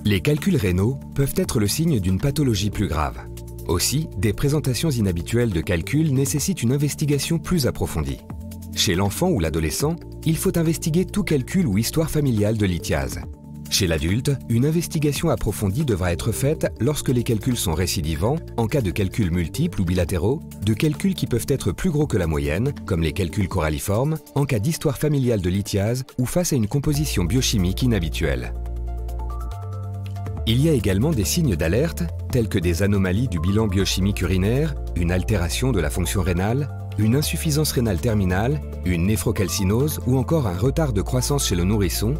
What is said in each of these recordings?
Les calculs rénaux peuvent être le signe d'une pathologie plus grave. Aussi, des présentations inhabituelles de calculs nécessitent une investigation plus approfondie. Chez l'enfant ou l'adolescent, il faut investiguer tout calcul ou histoire familiale de lithiase. Chez l'adulte, une investigation approfondie devra être faite lorsque les calculs sont récidivants, en cas de calculs multiples ou bilatéraux, de calculs qui peuvent être plus gros que la moyenne, comme les calculs coralliformes, en cas d'histoire familiale de lithiase ou face à une composition biochimique inhabituelle. Il y a également des signes d'alerte, tels que des anomalies du bilan biochimique urinaire, une altération de la fonction rénale, une insuffisance rénale terminale, une néphrocalcinose ou encore un retard de croissance chez le nourrisson,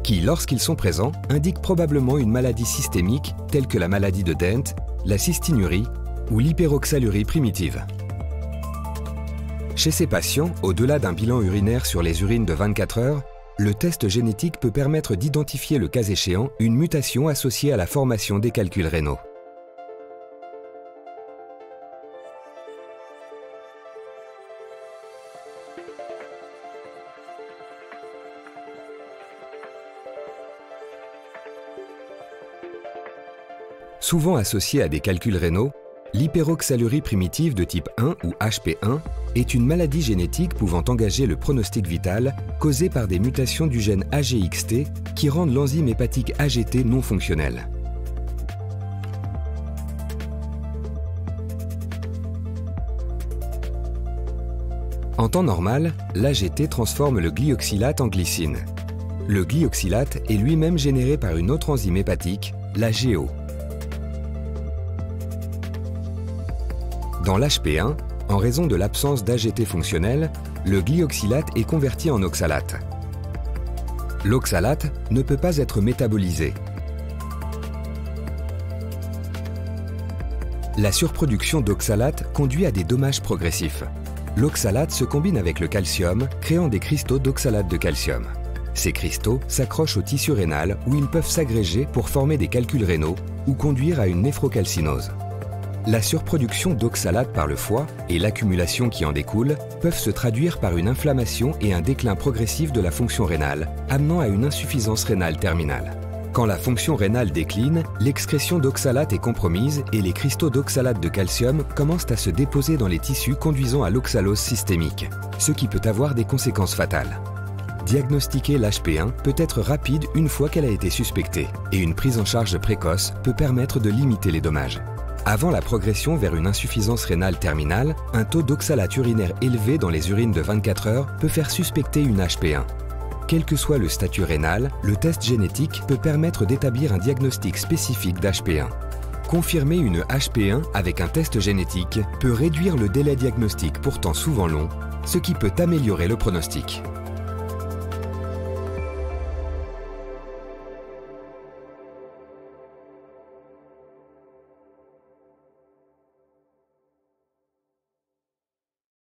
qui, lorsqu'ils sont présents, indiquent probablement une maladie systémique telle que la maladie de Dent, la cystinurie ou l'hyperoxalurie primitive. Chez ces patients, au-delà d'un bilan urinaire sur les urines de 24 heures, le test génétique peut permettre d'identifier le cas échéant une mutation associée à la formation des calculs rénaux. Souvent associée à des calculs rénaux, l'hyperoxalurie primitive de type 1 ou HP1 est une maladie génétique pouvant engager le pronostic vital causée par des mutations du gène AGXT qui rendent l'enzyme hépatique AGT non fonctionnelle. En temps normal, l'AGT transforme le glyoxylate en glycine. Le glyoxylate est lui-même généré par une autre enzyme hépatique, la GO. Dans l'HP1, en raison de l'absence d'AGT fonctionnel, le glyoxylate est converti en oxalate. L'oxalate ne peut pas être métabolisé. La surproduction d'oxalate conduit à des dommages progressifs. L'oxalate se combine avec le calcium, créant des cristaux d'oxalate de calcium. Ces cristaux s'accrochent au tissu rénal où ils peuvent s'agréger pour former des calculs rénaux ou conduire à une néphrocalcinose. La surproduction d'oxalate par le foie et l'accumulation qui en découle peuvent se traduire par une inflammation et un déclin progressif de la fonction rénale, amenant à une insuffisance rénale terminale. Quand la fonction rénale décline, l'excrétion d'oxalate est compromise et les cristaux d'oxalate de calcium commencent à se déposer dans les tissus conduisant à l'oxalose systémique, ce qui peut avoir des conséquences fatales. Diagnostiquer l'HP1 peut être rapide une fois qu'elle a été suspectée et une prise en charge précoce peut permettre de limiter les dommages. Avant la progression vers une insuffisance rénale terminale, un taux d'oxalate urinaire élevé dans les urines de 24 heures peut faire suspecter une HP1. Quel que soit le statut rénal, le test génétique peut permettre d'établir un diagnostic spécifique d'HP1. Confirmer une HP1 avec un test génétique peut réduire le délai diagnostique pourtant souvent long, ce qui peut améliorer le pronostic.